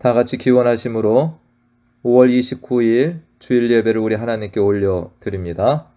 다 같이 기원하심으로 5월 29일 주일 예배를 우리 하나님께 올려드립니다.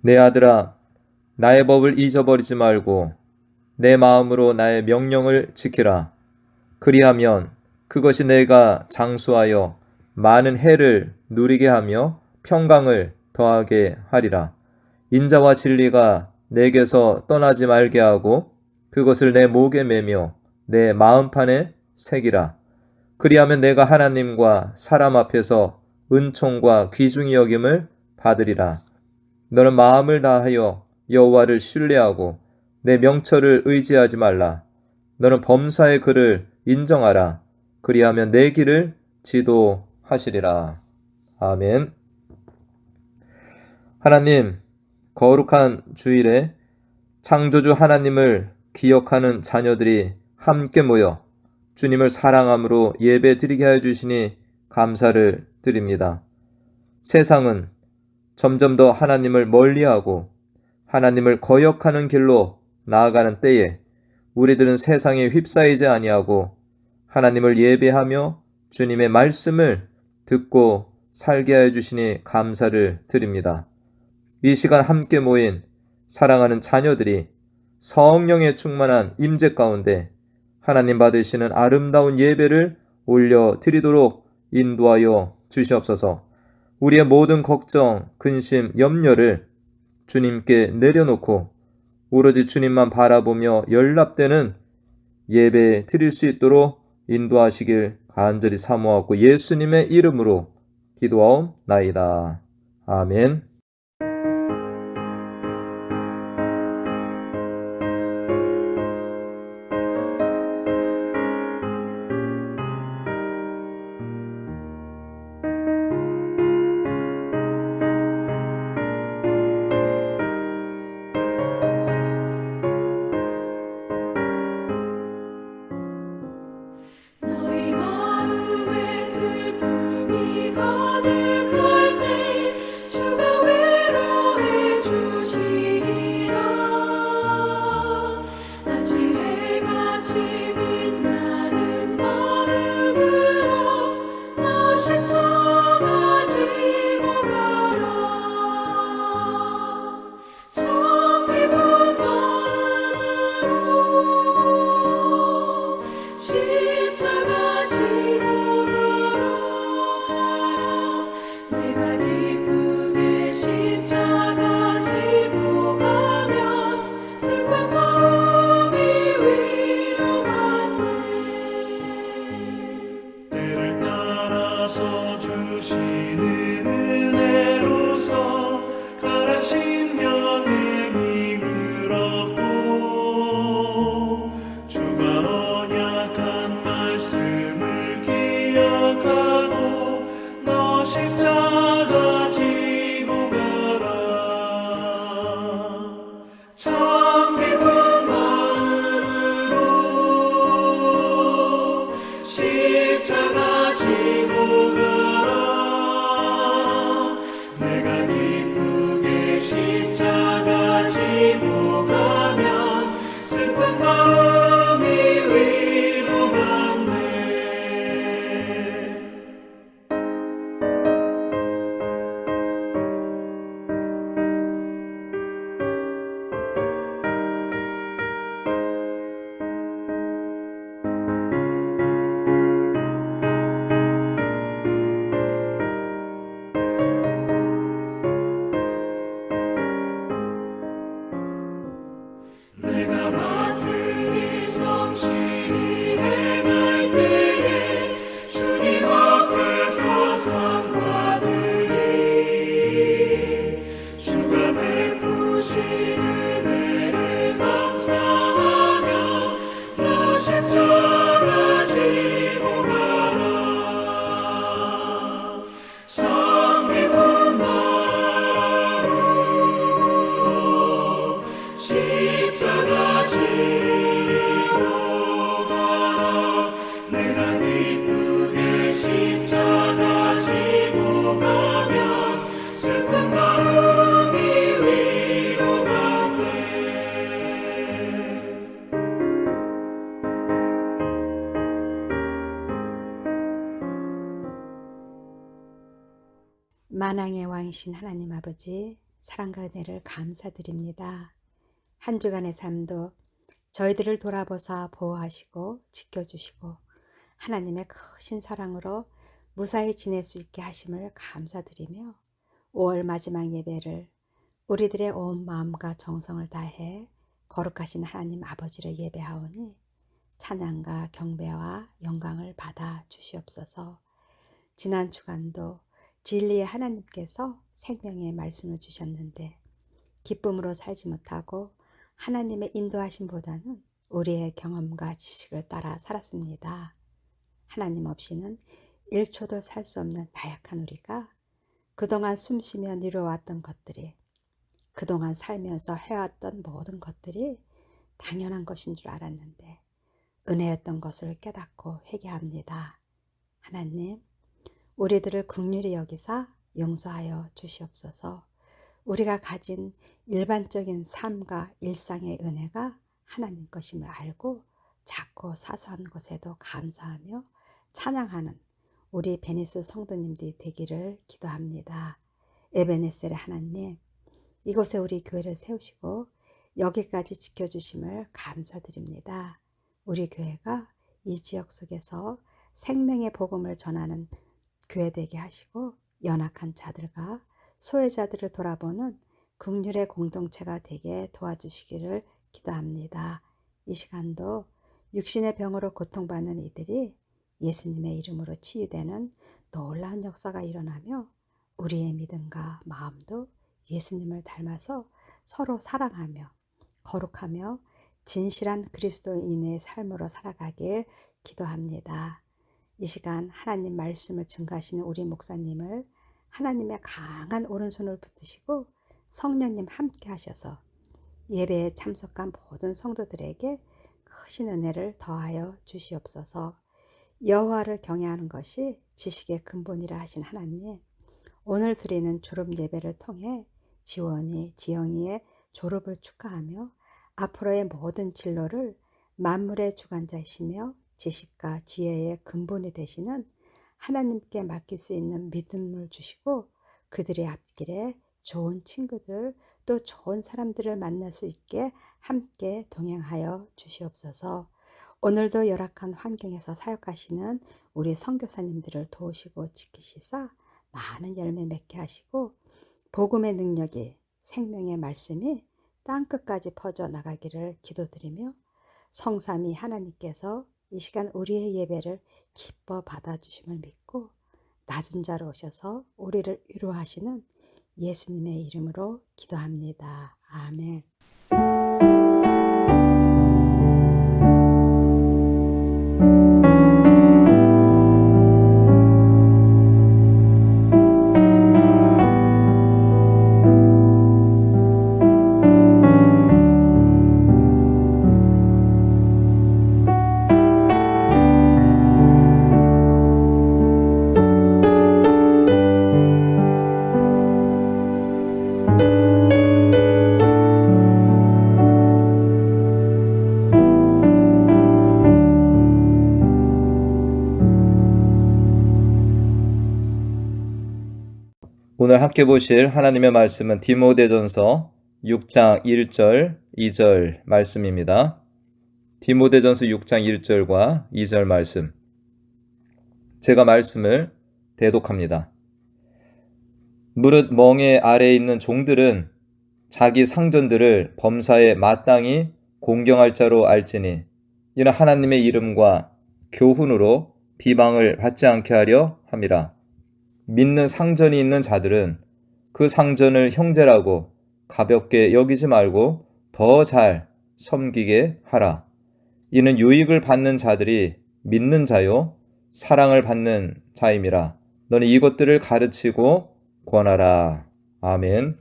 내 아들아, 나의 법을 잊어버리지 말고 내 마음으로 나의 명령을 지키라. 그리하면 그것이 내가 장수하여 많은 해를 누리게 하며 평강을 더하게 하리라. 인자와 진리가 내게서 떠나지 말게 하고 그것을 내 목에 매며 내 마음판에 새기라. 그리하면 내가 하나님과 사람 앞에서 은총과 귀중히 여김을 받으리라. 너는 마음을 다하여 여호와를 신뢰하고 내 명철을 의지하지 말라. 너는 범사의 그를 인정하라. 그리하면 내 길을 지도하시리라. 아멘. 하나님, 거룩한 주일에 창조주 하나님을 기억하는 자녀들이 함께 모여 주님을 사랑함으로 예배 드리게 하여 주시니 감사를 드립니다. 세상은 점점 더 하나님을 멀리하고 하나님을 거역하는 길로 나아가는 때에 우리들은 세상에 휩싸이지 아니하고 하나님을 예배하며 주님의 말씀을 듣고 살게 하여 주시니 감사를 드립니다. 이 시간 함께 모인 사랑하는 자녀들이 성령의 충만한 임재 가운데 하나님 받으시는 아름다운 예배를 올려드리도록 인도하여 주시옵소서. 우리의 모든 걱정, 근심, 염려를 주님께 내려놓고 오로지 주님만 바라보며 연락되는 예배 드릴 수 있도록 인도하시길 간절히 사모하고 예수님의 이름으로 기도하옵나이다. 아멘. 너희 마음에 슬픔이 가득할 때 주가 전능자이신 하나님 아버지, 사랑과 은혜를 감사드립니다. 한 주간의 삶도 저희들을 돌아보사 보호하시고 지켜주시고 하나님의 크신 사랑으로 무사히 지낼 수 있게 하심을 감사드리며 5월 마지막 예배를 우리들의 온 마음과 정성을 다해 거룩하신 하나님 아버지를 예배하오니 찬양과 경배와 영광을 받아 주시옵소서. 지난 주간도 진리의 하나님께서 생명의 말씀을 주셨는데 기쁨으로 살지 못하고 하나님의 인도하심보다는 우리의 경험과 지식을 따라 살았습니다. 하나님 없이는 1초도 살 수 없는 나약한 우리가 그동안 숨쉬며 누려왔던 것들이, 그동안 살면서 해왔던 모든 것들이 당연한 것인 줄 알았는데 은혜였던 것을 깨닫고 회개합니다. 하나님, 우리들을 긍휼히 여기사 용서하여 주시옵소서. 우리가 가진 일반적인 삶과 일상의 은혜가 하나님 것임을 알고 작고 사소한 것에도 감사하며 찬양하는 우리 베니스 성도님들이 되기를 기도합니다. 에베네셀의 하나님, 이곳에 우리 교회를 세우시고 여기까지 지켜주심을 감사드립니다. 우리 교회가 이 지역 속에서 생명의 복음을 전하는 교회 되게 하시고 연약한 자들과 소외자들을 돌아보는 긍휼의 공동체가 되게 도와주시기를 기도합니다. 이 시간도 육신의 병으로 고통받는 이들이 예수님의 이름으로 치유되는 놀라운 역사가 일어나며 우리의 믿음과 마음도 예수님을 닮아서 서로 사랑하며 거룩하며 진실한 그리스도인의 삶으로 살아가길 기도합니다. 이 시간 하나님 말씀을 증거하시는 우리 목사님을 하나님의 강한 오른손을 붙드시고 성령님 함께 하셔서 예배에 참석한 모든 성도들에게 크신 은혜를 더하여 주시옵소서. 여호와를 경외하는 것이 지식의 근본이라 하신 하나님, 오늘 드리는 졸업 예배를 통해 지원이, 지영이의 졸업을 축하하며 앞으로의 모든 진로를 만물의 주관자이시며 지식과 지혜의 근본이 되시는 하나님께 맡길 수 있는 믿음을 주시고 그들의 앞길에 좋은 친구들 또 좋은 사람들을 만날 수 있게 함께 동행하여 주시옵소서. 오늘도 열악한 환경에서 사역하시는 우리 선교사님들을 도우시고 지키시사 많은 열매 맺게 하시고 복음의 능력이, 생명의 말씀이 땅끝까지 퍼져 나가기를 기도드리며 성삼위 하나님께서 이 시간 우리의 예배를 기뻐 받아주심을 믿고 낮은 자로 오셔서 우리를 위로하시는 예수님의 이름으로 기도합니다. 아멘. 오늘 함께 보실 하나님의 말씀은 디모데전서 6장 1절, 2절 말씀입니다. 디모데전서 6장 1절과 2절 말씀. 제가 말씀을 대독합니다. 무릇 멍에 아래에 있는 종들은 자기 상전들을 범사에 마땅히 공경할 자로 알지니 이는 하나님의 이름과 교훈으로 비방을 받지 않게 하려 함이라. 믿는 상전이 있는 자들은 그 상전을 형제라고 가볍게 여기지 말고 더 잘 섬기게 하라. 이는 유익을 받는 자들이 믿는 자요 사랑을 받는 자임이라. 너는 이것들을 가르치고 권하라. 아멘.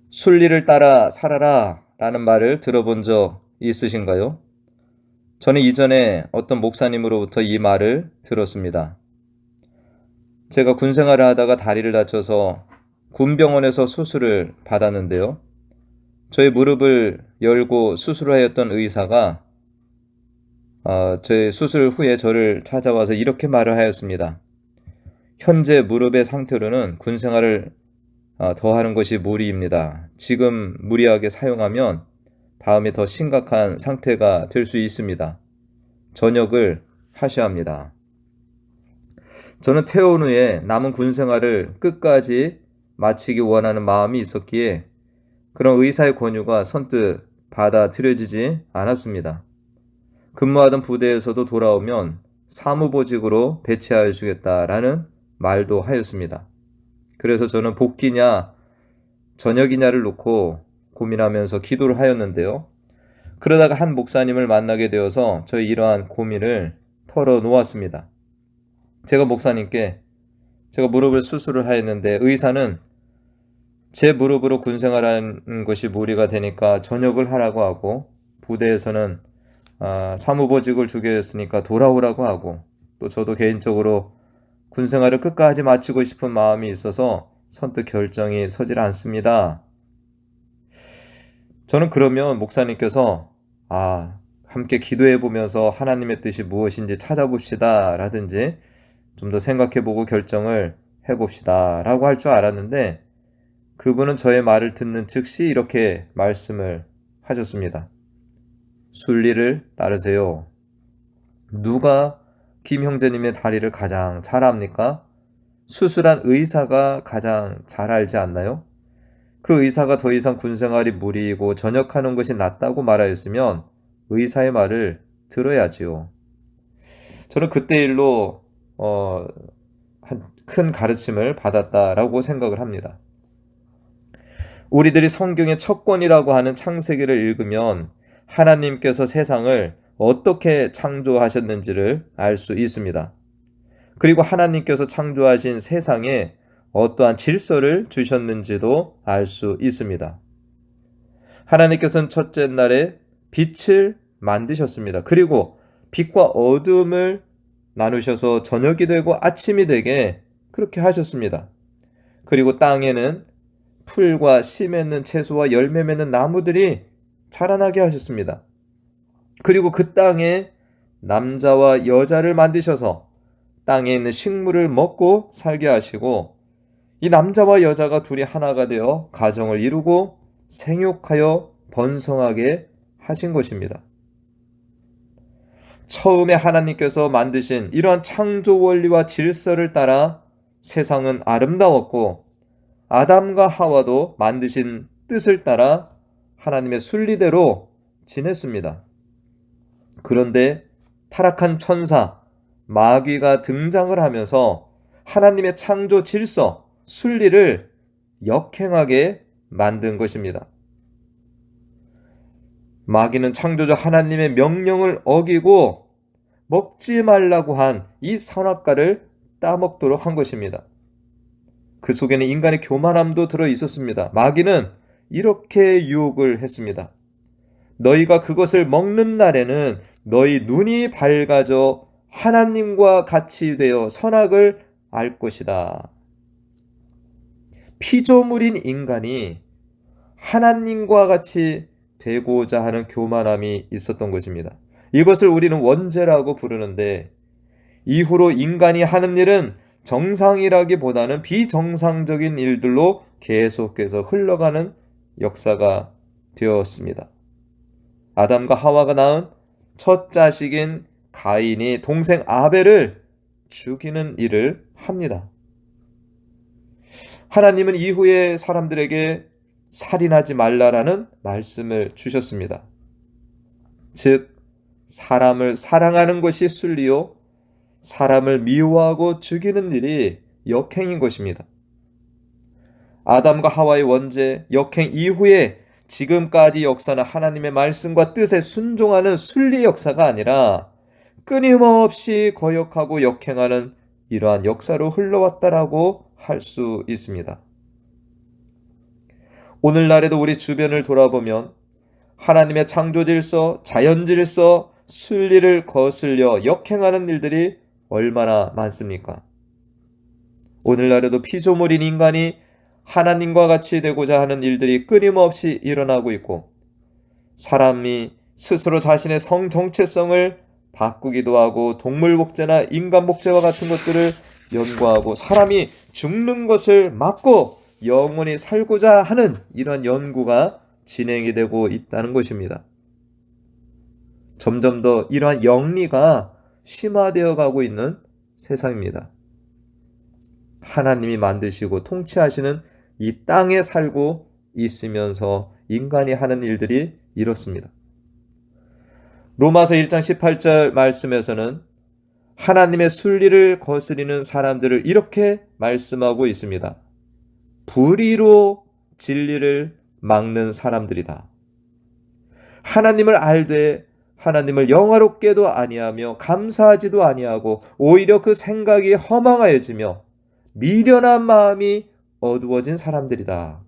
순리를 따라 살아라 라는 말을 들어본 적 있으신가요? 저는 이전에 어떤 목사님으로부터 이 말을 들었습니다. 제가 군생활을 하다가 다리를 다쳐서 군병원에서 수술을 받았는데요. 저의 무릎을 열고 수술을 하였던 의사가 제 수술 후에 저를 찾아와서 이렇게 말을 하였습니다. 현재 무릎의 상태로는 군 생활을 더하는 것이 무리입니다. 지금 무리하게 사용하면 다음에 더 심각한 상태가 될 수 있습니다. 전역을 하셔야 합니다. 저는 퇴원 후에 남은 군 생활을 끝까지 마치기 원하는 마음이 있었기에 그런 의사의 권유가 선뜻 받아들여지지 않았습니다. 근무하던 부대에서도 돌아오면 사무보직으로 배치하여 주겠다라는 말도 하였습니다. 그래서 저는 복귀냐 전역이냐를 놓고 고민하면서 기도를 하였는데요. 그러다가 한 목사님을 만나게 되어서 저희 이러한 고민을 털어놓았습니다. 제가 목사님께 제가 무릎을 수술을 하였는데 의사는 제 무릎으로 군생활하는 것이 무리가 되니까 전역을 하라고 하고 부대에서는 사무보직을 주게 했으니까 돌아오라고 하고 또 저도 개인적으로 군생활을 끝까지 마치고 싶은 마음이 있어서 선뜻 결정이 서질 않습니다. 저는 그러면 목사님께서 함께 기도해 보면서 하나님의 뜻이 무엇인지 찾아봅시다 라든지 좀 더 생각해보고 결정을 해봅시다 라고 할 줄 알았는데 그분은 저의 말을 듣는 즉시 이렇게 말씀을 하셨습니다. 순리를 따르세요. 누가 김 형제님의 다리를 가장 잘 압니까? 수술한 의사가 가장 잘 알지 않나요? 그 의사가 더 이상 군생활이 무리이고 전역하는 것이 낫다고 말하였으면 의사의 말을 들어야지요. 저는 그때 일로 큰 가르침을 받았다라고 생각을 합니다. 우리들이 성경의 첫 권이라고 하는 창세기를 읽으면 하나님께서 세상을 어떻게 창조하셨는지를 알 수 있습니다. 그리고 하나님께서 창조하신 세상에 어떠한 질서를 주셨는지도 알 수 있습니다. 하나님께서는 첫째 날에 빛을 만드셨습니다. 그리고 빛과 어둠을 나누셔서 저녁이 되고 아침이 되게 그렇게 하셨습니다. 그리고 땅에는 풀과 씨 맺는 채소와 열매 맺는 나무들이 자라나게 하셨습니다. 그리고 그 땅에 남자와 여자를 만드셔서 땅에 있는 식물을 먹고 살게 하시고 이 남자와 여자가 둘이 하나가 되어 가정을 이루고 생육하여 번성하게 하신 것입니다. 처음에 하나님께서 만드신 이러한 창조 원리와 질서를 따라 세상은 아름다웠고 아담과 하와도 만드신 뜻을 따라 하나님의 순리대로 지냈습니다. 그런데 타락한 천사, 마귀가 등장을 하면서 하나님의 창조 질서, 순리를 역행하게 만든 것입니다. 마귀는 창조주 하나님의 명령을 어기고 먹지 말라고 한 이 선악과를 따먹도록 한 것입니다. 그 속에는 인간의 교만함도 들어 있었습니다. 마귀는 이렇게 유혹을 했습니다. 너희가 그것을 먹는 날에는 너희 눈이 밝아져 하나님과 같이 되어 선악을 알 것이다. 피조물인 인간이 하나님과 같이 되고자 하는 교만함이 있었던 것입니다. 이것을 우리는 원죄라고 부르는데 이후로 인간이 하는 일은 정상이라기보다는 비정상적인 일들로 계속해서 흘러가는 역사가 되었습니다. 아담과 하와가 낳은 첫 자식인 가인이 동생 아벨을 죽이는 일을 합니다. 하나님은 이후에 사람들에게 살인하지 말라라는 말씀을 주셨습니다. 즉 사람을 사랑하는 것이 순리요 사람을 미워하고 죽이는 일이 역행인 것입니다. 아담과 하와의 원죄, 역행 이후에 지금까지 역사는 하나님의 말씀과 뜻에 순종하는 순리 역사가 아니라 끊임없이 거역하고 역행하는 이러한 역사로 흘러왔다라고 할 수 있습니다. 오늘날에도 우리 주변을 돌아보면 하나님의 창조 질서, 자연 질서, 순리를 거슬려 역행하는 일들이 얼마나 많습니까? 오늘날에도 피조물인 인간이 하나님과 같이 되고자 하는 일들이 끊임없이 일어나고 있고 사람이 스스로 자신의 성 정체성을 바꾸기도 하고 동물 복제나 인간 복제와 같은 것들을 연구하고 사람이 죽는 것을 막고 영원히 살고자 하는 이런 연구가 진행이 되고 있다는 것입니다. 점점 더 이러한 영리가 심화되어 가고 있는 세상입니다. 하나님이 만드시고 통치하시는 이 땅에 살고 있으면서 인간이 하는 일들이 이렇습니다. 로마서 1장 18절 말씀에서는 하나님의 순리를 거스리는 사람들을 이렇게 말씀하고 있습니다. 불의로 진리를 막는 사람들이다. 하나님을 알되 하나님을 영화롭게도 아니하며 감사하지도 아니하고 오히려 그 생각이 허망하여지며 미련한 마음이 어두워진 사람들이다.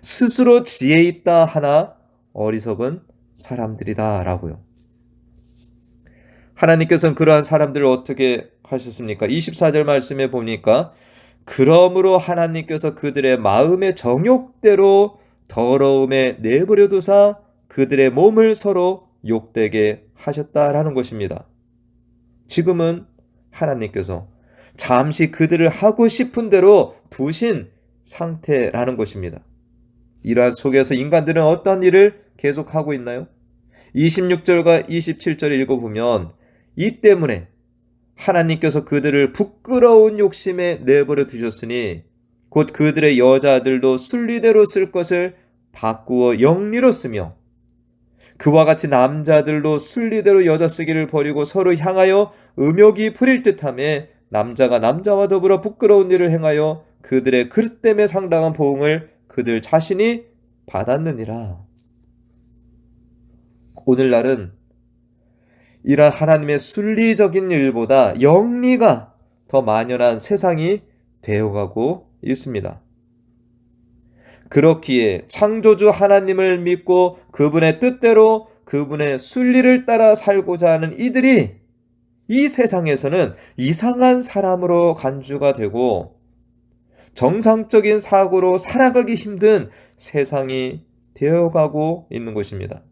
스스로 지혜 있다 하나 어리석은 사람들이다 라고요. 하나님께서는 그러한 사람들을 어떻게 하셨습니까? 24절 말씀에 보니까 그러므로 하나님께서 그들의 마음의 정욕대로 더러움에 내버려 두사 그들의 몸을 서로 욕되게 하셨다라는 것입니다. 지금은 하나님께서 잠시 그들을 하고 싶은 대로 두신 상태라는 것입니다. 이러한 속에서 인간들은 어떤 일을 계속하고 있나요? 26절과 27절을 읽어보면 이 때문에 하나님께서 그들을 부끄러운 욕심에 내버려 두셨으니 곧 그들의 여자들도 순리대로 쓸 것을 바꾸어 영리로 쓰며 그와 같이 남자들도 순리대로 여자 쓰기를 버리고 서로 향하여 음욕이 부릴 듯하며 남자가 남자와 더불어 부끄러운 일을 행하여 그들의 그릇됨에 상당한 보응을 그들 자신이 받았느니라. 오늘날은 이런 하나님의 순리적인 일보다 영리가 더 만연한 세상이 되어가고 있습니다. 그렇기에 창조주 하나님을 믿고 그분의 뜻대로 그분의 순리를 따라 살고자 하는 이들이 이 세상에서는 이상한 사람으로 간주가 되고 정상적인 사고로 살아가기 힘든 세상이 되어가고 있는 것입니다.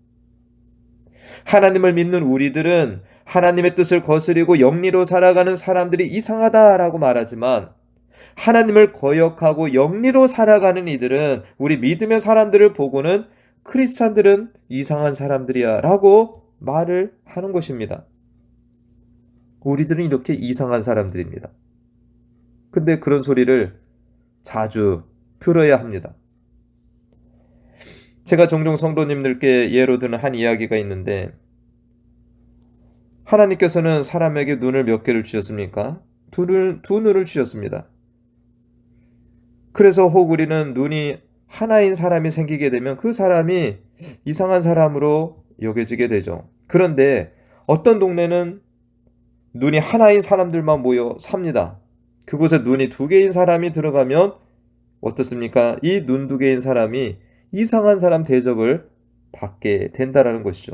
하나님을 믿는 우리들은 하나님의 뜻을 거스리고 영리로 살아가는 사람들이 이상하다라고 말하지만 하나님을 거역하고 영리로 살아가는 이들은 우리 믿음의 사람들을 보고는 크리스찬들은 이상한 사람들이야 라고 말을 하는 것입니다. 우리들은 이렇게 이상한 사람들입니다. 근데 그런 소리를 자주 들어야 합니다. 제가 종종 성도님들께 예로 드는 한 이야기가 있는데 하나님께서는 사람에게 눈을 몇 개를 주셨습니까? 두 눈을 주셨습니다. 그래서 혹 우리는 눈이 하나인 사람이 생기게 되면 그 사람이 이상한 사람으로 여겨지게 되죠. 그런데 어떤 동네는 눈이 하나인 사람들만 모여 삽니다. 그곳에 눈이 두 개인 사람이 들어가면 어떻습니까? 이 눈 두 개인 사람이 이상한 사람 대접을 받게 된다라는 것이죠.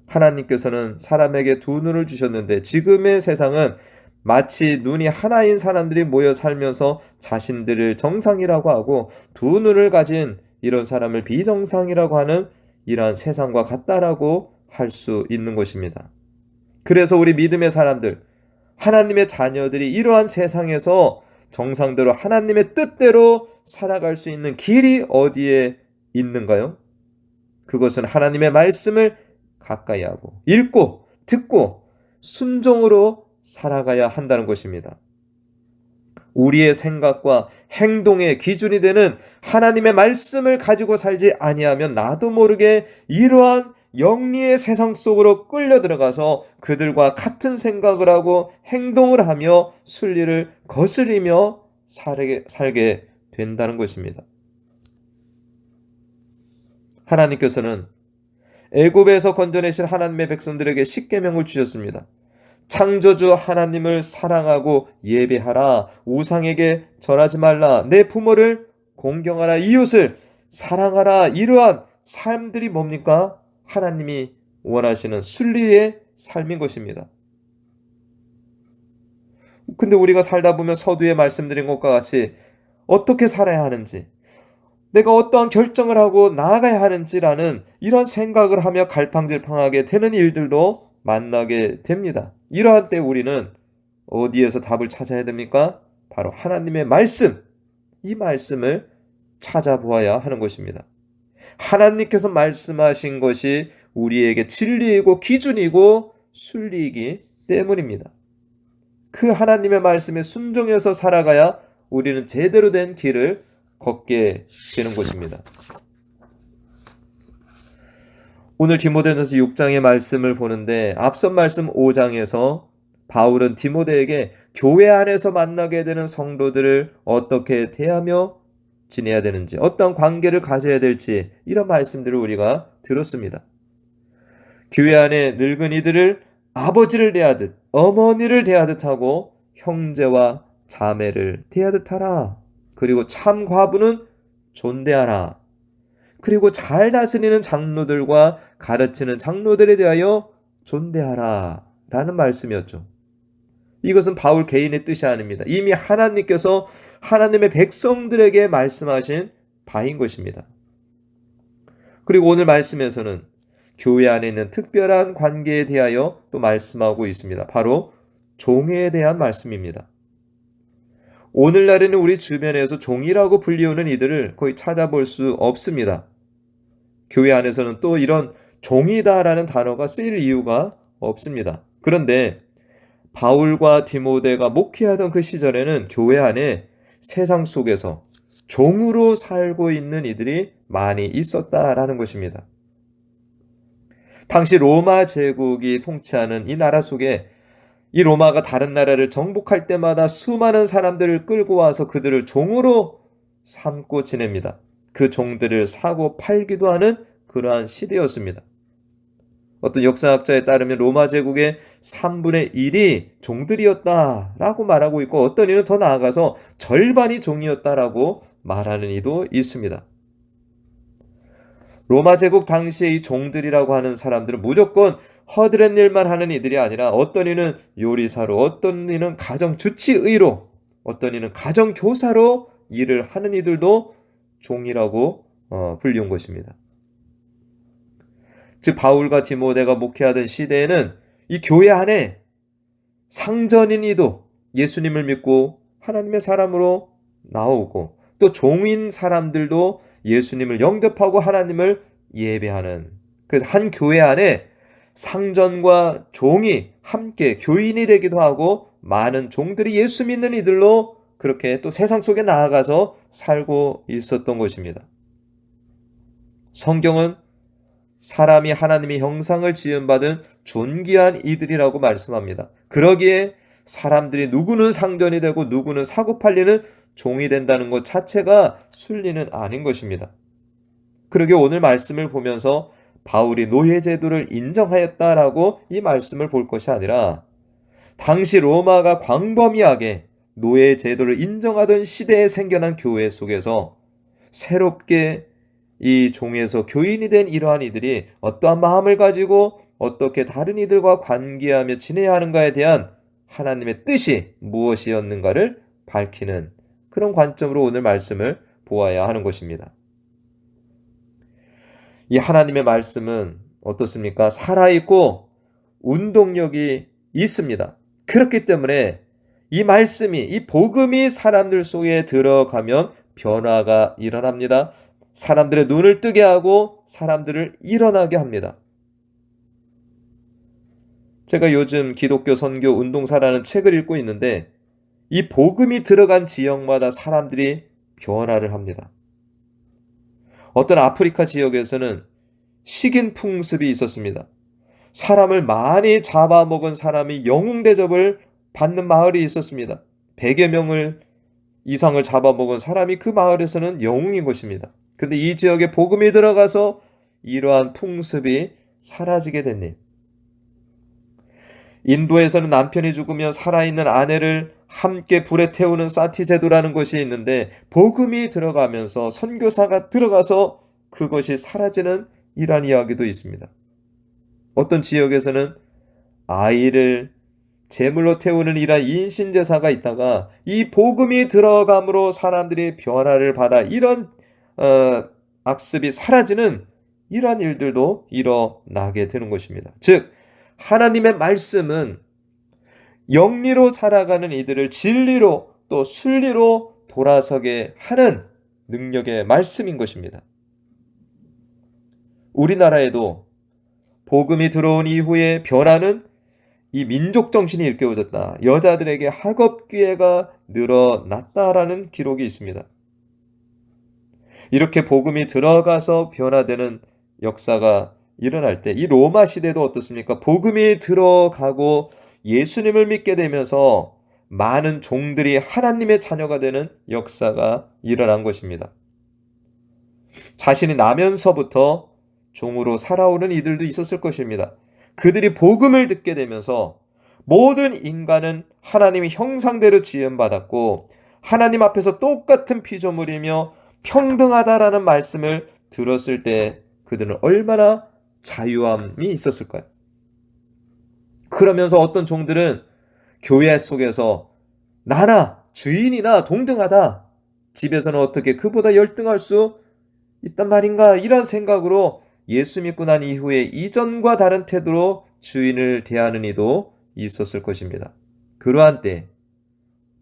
하나님께서는 사람에게 두 눈을 주셨는데 지금의 세상은 마치 눈이 하나인 사람들이 모여 살면서 자신들을 정상이라고 하고 두 눈을 가진 이런 사람을 비정상이라고 하는 이러한 세상과 같다라고 할 수 있는 것입니다. 그래서 우리 믿음의 사람들, 하나님의 자녀들이 이러한 세상에서 정상대로 하나님의 뜻대로 살아갈 수 있는 길이 어디에 있는가요? 그것은 하나님의 말씀을 가까이 하고 읽고 듣고 순종으로 살아가야 한다는 것입니다. 우리의 생각과 행동의 기준이 되는 하나님의 말씀을 가지고 살지 아니하면 나도 모르게 이러한 영리의 세상 속으로 끌려 들어가서 그들과 같은 생각을 하고 행동을 하며 순리를 거스리며 살게 된다는 것입니다. 하나님께서는 애굽에서 건져내신 하나님의 백성들에게 십계명을 주셨습니다. 창조주 하나님을 사랑하고 예배하라. 우상에게 절하지 말라. 내 부모를 공경하라. 이웃을 사랑하라. 이러한 삶들이 뭡니까? 하나님이 원하시는 순리의 삶인 것입니다. 근데 우리가 살다 보면 서두에 말씀드린 것과 같이 어떻게 살아야 하는지, 내가 어떠한 결정을 하고 나아가야 하는지라는 이런 생각을 하며 갈팡질팡하게 되는 일들도 만나게 됩니다. 이러한 때 우리는 어디에서 답을 찾아야 됩니까? 바로 하나님의 말씀, 이 말씀을 찾아보아야 하는 것입니다. 하나님께서 말씀하신 것이 우리에게 진리이고 기준이고 순리이기 때문입니다. 그 하나님의 말씀에 순종해서 살아가야 우리는 제대로 된 길을 걷게 되는 것입니다. 오늘 디모데전서 6장의 말씀을 보는데 앞선 말씀 5장에서 바울은 디모데에게 교회 안에서 만나게 되는 성도들을 어떻게 대하며 지내야 되는지, 어떤 관계를 가져야 될지 이런 말씀들을 우리가 들었습니다. 교회 안에 늙은이들을 아버지를 대하듯 어머니를 대하듯 하고 형제와 자매를 대하듯 하라. 그리고 참 과부는 존대하라. 그리고 잘 다스리는 장로들과 가르치는 장로들에 대하여 존대하라 라는 말씀이었죠. 이것은 바울 개인의 뜻이 아닙니다. 이미 하나님께서 하나님의 백성들에게 말씀하신 바인 것입니다. 그리고 오늘 말씀에서는 교회 안에 있는 특별한 관계에 대하여 또 말씀하고 있습니다. 바로 종에 대한 말씀입니다. 오늘날에는 우리 주변에서 종이라고 불리우는 이들을 거의 찾아볼 수 없습니다. 교회 안에서는 또 이런 종이다라는 단어가 쓰일 이유가 없습니다. 그런데 바울과 디모데가 목회하던 그 시절에는 교회 안에 세상 속에서 종으로 살고 있는 이들이 많이 있었다라는 것입니다. 당시 로마 제국이 통치하는 이 나라 속에 이 로마가 다른 나라를 정복할 때마다 수많은 사람들을 끌고 와서 그들을 종으로 삼고 지냅니다. 그 종들을 사고 팔기도 하는 그러한 시대였습니다. 어떤 역사학자에 따르면 로마 제국의 3분의 1이 종들이었다라고 말하고 있고 어떤 이는 더 나아가서 절반이 종이었다라고 말하는 이도 있습니다. 로마 제국 당시에 이 종들이라고 하는 사람들은 무조건 허드렛 일만 하는 이들이 아니라 어떤 이는 요리사로, 어떤 이는 가정주치의로, 어떤 이는 가정교사로 일을 하는 이들도 종이라고 불리운 것입니다. 즉 바울과 디모데가 목회하던 시대에는 이 교회 안에 상전인이도 예수님을 믿고 하나님의 사람으로 나오고 또 종인 사람들도 예수님을 영접하고 하나님을 예배하는, 그래서 한 교회 안에 상전과 종이 함께 교인이 되기도 하고 많은 종들이 예수 믿는 이들로 그렇게 또 세상 속에 나아가서 살고 있었던 것입니다. 성경은 사람이 하나님의 형상을 지음받은 존귀한 이들이라고 말씀합니다. 그러기에 사람들이 누구는 상전이 되고 누구는 사고팔리는 종이 된다는 것 자체가 순리는 아닌 것입니다. 그러기에 오늘 말씀을 보면서 바울이 노예제도를 인정하였다라고 이 말씀을 볼 것이 아니라 당시 로마가 광범위하게 노예제도를 인정하던 시대에 생겨난 교회 속에서 새롭게 이 종에서 교인이 된 이러한 이들이 어떠한 마음을 가지고 어떻게 다른 이들과 관계하며 지내야 하는가에 대한 하나님의 뜻이 무엇이었는가를 밝히는 그런 관점으로 오늘 말씀을 보아야 하는 것입니다. 이 하나님의 말씀은 어떻습니까? 살아있고 운동력이 있습니다. 그렇기 때문에 이 말씀이, 이 복음이 사람들 속에 들어가면 변화가 일어납니다. 사람들의 눈을 뜨게 하고 사람들을 일어나게 합니다. 제가 요즘 기독교 선교 운동사라는 책을 읽고 있는데 이 복음이 들어간 지역마다 사람들이 변화를 합니다. 어떤 아프리카 지역에서는 식인 풍습이 있었습니다. 사람을 많이 잡아먹은 사람이 영웅 대접을 받는 마을이 있었습니다. 100여 명을 이상을 잡아먹은 사람이 그 마을에서는 영웅인 것입니다. 근데 이 지역에 복음이 들어가서 이러한 풍습이 사라지게 된 일. 인도에서는 남편이 죽으면 살아있는 아내를 함께 불에 태우는 사티 제도라는 것이 있는데 복음이 들어가면서 선교사가 들어가서 그것이 사라지는 이러한 이야기도 있습니다. 어떤 지역에서는 아이를 제물로 태우는 이러한 인신제사가 있다가 이 복음이 들어감으로 사람들이 변화를 받아 이런 악습이 사라지는 이러한 일들도 일어나게 되는 것입니다. 즉 하나님의 말씀은 영리로 살아가는 이들을 진리로 또 순리로 돌아서게 하는 능력의 말씀인 것입니다. 우리나라에도 복음이 들어온 이후에 변화는 이 민족 정신이 일깨워졌다. 여자들에게 학업 기회가 늘어났다라는 기록이 있습니다. 이렇게 복음이 들어가서 변화되는 역사가 일어날 때 이 로마 시대도 어떻습니까? 복음이 들어가고 예수님을 믿게 되면서 많은 종들이 하나님의 자녀가 되는 역사가 일어난 것입니다. 자신이 나면서부터 종으로 살아오는 이들도 있었을 것입니다. 그들이 복음을 듣게 되면서 모든 인간은 하나님의 형상대로 지음받았고 하나님 앞에서 똑같은 피조물이며 평등하다라는 말씀을 들었을 때 그들은 얼마나 자유함이 있었을까요? 그러면서 어떤 종들은 교회 속에서 나나 주인이나 동등하다. 집에서는 어떻게 그보다 열등할 수 있단 말인가? 이런 생각으로 예수 믿고 난 이후에 이전과 다른 태도로 주인을 대하는 이도 있었을 것입니다. 그러한 때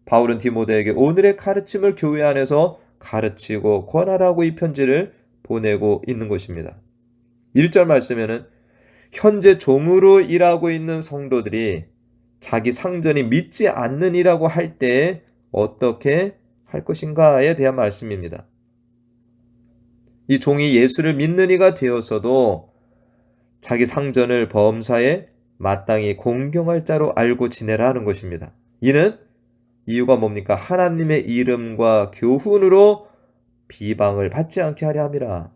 바울은 디모데에게 오늘의 가르침을 교회 안에서 가르치고 권하라고 이 편지를 보내고 있는 것입니다. 1절 말씀에는 현재 종으로 일하고 있는 성도들이 자기 상전이 믿지 않는 이라고 할 때 어떻게 할 것인가에 대한 말씀입니다. 이 종이 예수를 믿는 이가 되어서도 자기 상전을 범사에 마땅히 공경할 자로 알고 지내라 하는 것입니다. 이는 이유가 뭡니까? 하나님의 이름과 교훈으로 비방을 받지 않게 하려 함이라.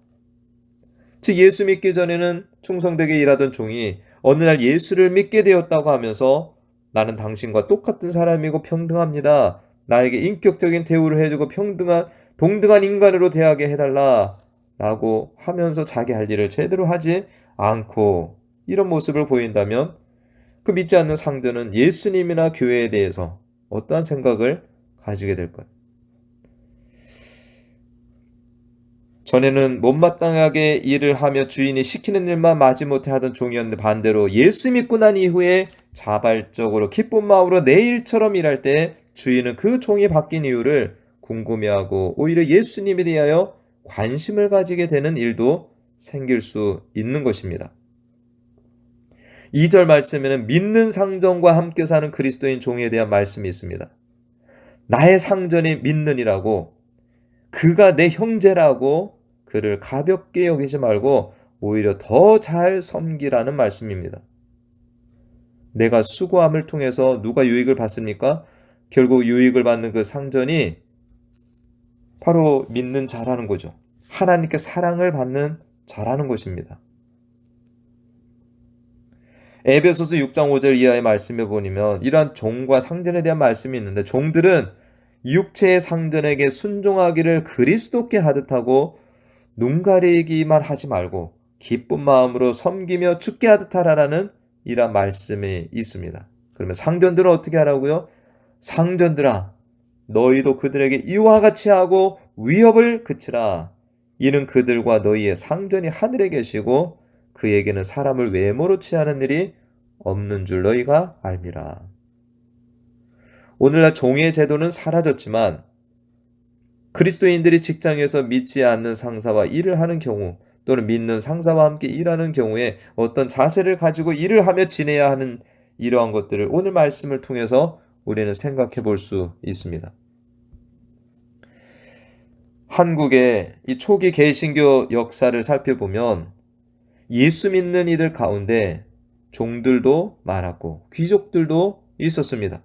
즉 예수 믿기 전에는 충성되게 일하던 종이 어느 날 예수를 믿게 되었다고 하면서 나는 당신과 똑같은 사람이고 평등합니다. 나에게 인격적인 대우를 해주고 동등한 인간으로 대하게 해달라 라고 하면서 자기 할 일을 제대로 하지 않고 이런 모습을 보인다면 그 믿지 않는 상대는 예수님이나 교회에 대해서 어떠한 생각을 가지게 될까요? 전에는 못마땅하게 일을 하며 주인이 시키는 일만 마지못해 하던 종이었는데 반대로 예수 믿고 난 이후에 자발적으로 기쁜 마음으로 내 일처럼 일할 때 주인은 그 종이 바뀐 이유를 궁금해하고 오히려 예수님에 대하여 관심을 가지게 되는 일도 생길 수 있는 것입니다. 2절 말씀에는 믿는 상전과 함께 사는 그리스도인 종에 대한 말씀이 있습니다. 나의 상전이 믿는이라고 그가 내 형제라고 그를 가볍게 여기지 말고 오히려 더 잘 섬기라는 말씀입니다. 내가 수고함을 통해서 누가 유익을 받습니까? 결국 유익을 받는 그 상전이 바로 믿는 자라는 거죠. 하나님께 사랑을 받는 자라는 것입니다. 에베소서 6장 5절 이하의 말씀에 보면 이러한 종과 상전에 대한 말씀이 있는데 종들은 육체의 상전에게 순종하기를 그리스도께 하듯 하고 눈 가리기만 하지 말고 기쁜 마음으로 섬기며 죽게 하듯 하라라는 이러한 말씀이 있습니다. 그러면 상전들은 어떻게 하라고요? 상전들아 너희도 그들에게 이와 같이 하고 위협을 그치라. 이는 그들과 너희의 상전이 하늘에 계시고 그에게는 사람을 외모로 취하는 일이 없는 줄 너희가 알미라. 오늘날 종의 제도는 사라졌지만 그리스도인들이 직장에서 믿지 않는 상사와 일을 하는 경우 또는 믿는 상사와 함께 일하는 경우에 어떤 자세를 가지고 일을 하며 지내야 하는 이러한 것들을 오늘 말씀을 통해서 우리는 생각해 볼 수 있습니다. 한국의 이 초기 개신교 역사를 살펴보면 예수 믿는 이들 가운데 종들도 많았고 귀족들도 있었습니다.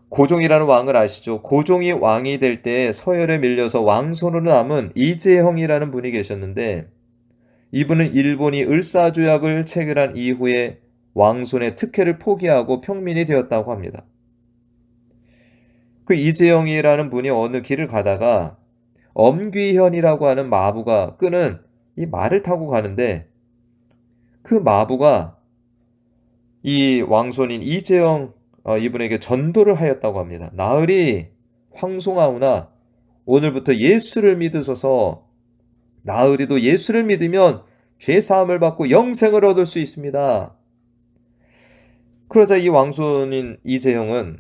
고종이라는 왕을 아시죠? 고종이 왕이 될 때 서열에 밀려서 왕손으로 남은 이재형이라는 분이 계셨는데 이분은 일본이 을사조약을 체결한 이후에 왕손의 특혜를 포기하고 평민이 되었다고 합니다. 그 이재형이라는 분이 어느 길을 가다가 엄귀현이라고 하는 마부가 끄는 이 말을 타고 가는데 그 마부가 이 왕손인 이재형 이분에게 전도를 하였다고 합니다. 나으리 황송하오나 오늘부터 예수를 믿으소서. 나으리도 예수를 믿으면 죄사함을 받고 영생을 얻을 수 있습니다. 그러자 이 왕손인 이재용은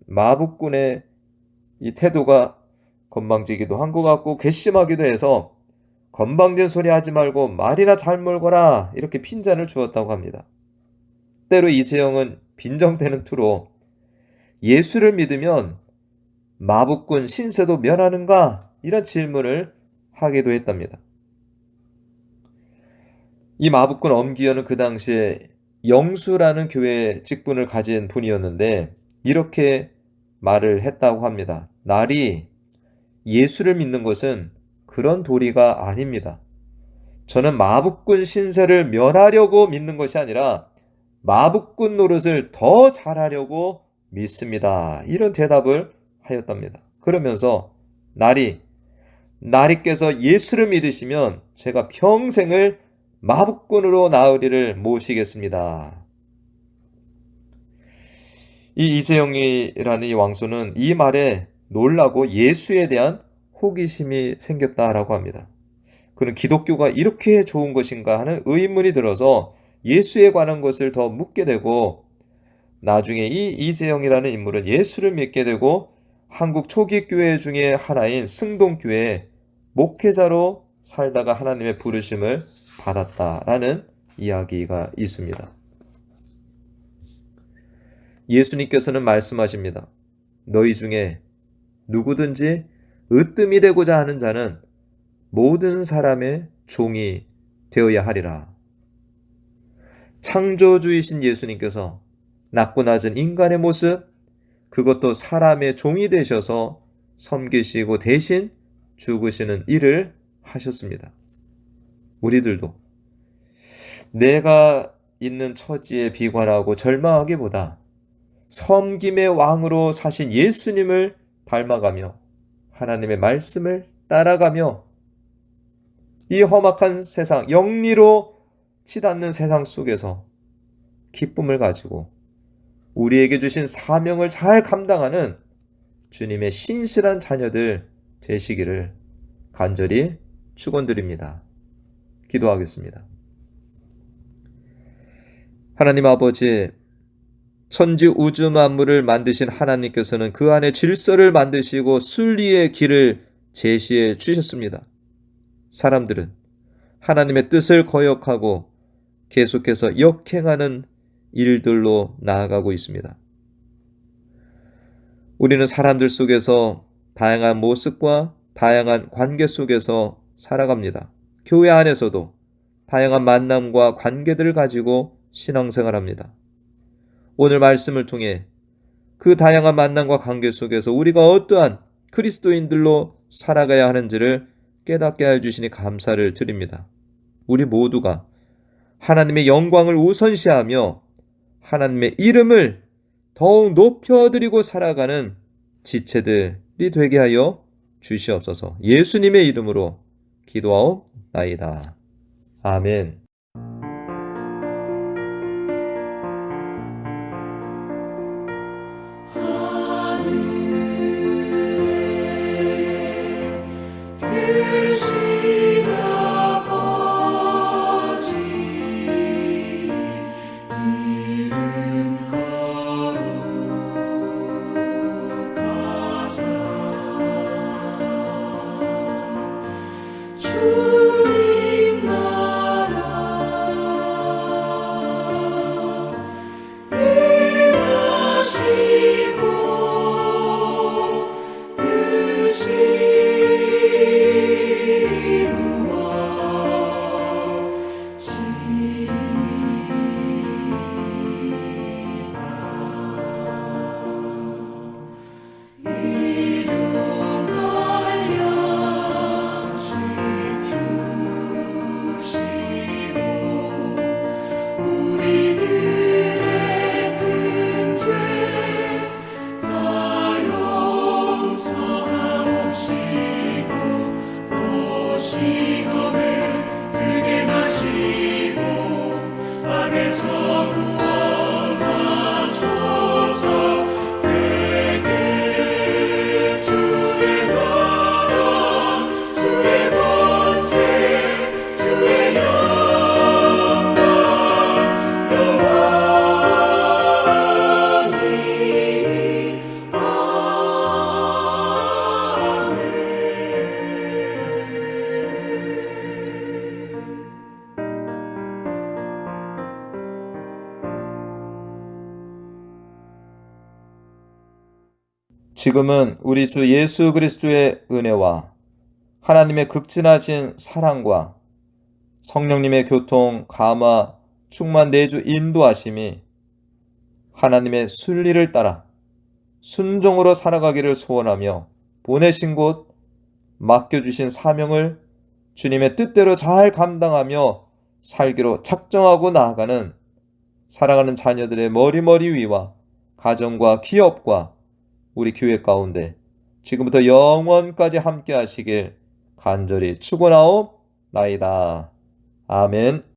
마북군의 이 태도가 건방지기도 한 것 같고 괘씸하기도 해서 건방진 소리 하지 말고 말이나 잘 몰거라 이렇게 핀잔을 주었다고 합니다. 때로 이재용은 빈정대는 투로 예수를 믿으면 마북군 신세도 면하는가 이런 질문을 하기도 했답니다. 이 마북군 엄기현은 그 당시에 영수라는 교회 직분을 가진 분이었는데 이렇게 말을 했다고 합니다. 날이 예수를 믿는 것은 그런 도리가 아닙니다. 저는 마북군 신세를 면하려고 믿는 것이 아니라 마북군 노릇을 더 잘하려고 믿습니다. 이런 대답을 하였답니다. 그러면서 나리께서 예수를 믿으시면 제가 평생을 마북군으로 나으리를 모시겠습니다. 이 이재용이라는 이 왕손은 이 말에 놀라고 예수에 대한 호기심이 생겼다라고 합니다. 그는 기독교가 이렇게 좋은 것인가 하는 의문이 들어서 예수에 관한 것을 더 묻게 되고 나중에 이 이재용이라는 인물은 예수를 믿게 되고 한국 초기 교회 중에 하나인 승동교회 목회자로 살다가 하나님의 부르심을 받았다라는 이야기가 있습니다. 예수님께서는 말씀하십니다. 너희 중에 누구든지 으뜸이 되고자 하는 자는 모든 사람의 종이 되어야 하리라. 창조주이신 예수님께서 낮고 낮은 인간의 모습, 그것도 사람의 종이 되셔서 섬기시고 대신 죽으시는 일을 하셨습니다. 우리들도 내가 있는 처지에 비관하고 절망하기보다 섬김의 왕으로 사신 예수님을 닮아가며 하나님의 말씀을 따라가며 이 험악한 세상, 영리로 치닫는 세상 속에서 기쁨을 가지고 우리에게 주신 사명을 잘 감당하는 주님의 신실한 자녀들 되시기를 간절히 축원드립니다. 기도하겠습니다. 하나님 아버지, 천지 우주 만물을 만드신 하나님께서는 그 안에 질서를 만드시고 순리의 길을 제시해 주셨습니다. 사람들은 하나님의 뜻을 거역하고 계속해서 역행하는 일들로 나아가고 있습니다. 우리는 사람들 속에서 다양한 모습과 다양한 관계 속에서 살아갑니다. 교회 안에서도 다양한 만남과 관계들을 가지고 신앙생활합니다. 오늘 말씀을 통해 그 다양한 만남과 관계 속에서 우리가 어떠한 그리스도인들로 살아가야 하는지를 깨닫게 해주시니 감사를 드립니다. 우리 모두가 하나님의 영광을 우선시하며 하나님의 이름을 더욱 높여드리고 살아가는 지체들이 되게 하여 주시옵소서. 예수님의 이름으로 기도하옵나이다. 아멘. 주님 나라 지금은 우리 주 예수 그리스도의 은혜와 하나님의 극진하신 사랑과 성령님의 교통, 감화, 충만 내주 인도하심이 하나님의 순리를 따라 순종으로 살아가기를 소원하며 보내신 곳, 맡겨주신 사명을 주님의 뜻대로 잘 감당하며 살기로 작정하고 나아가는 사랑하는 자녀들의 머리머리 위와 가정과 기업과 우리 교회 가운데 지금부터 영원까지 함께 하시길 간절히 축원하옵나이다. 아멘.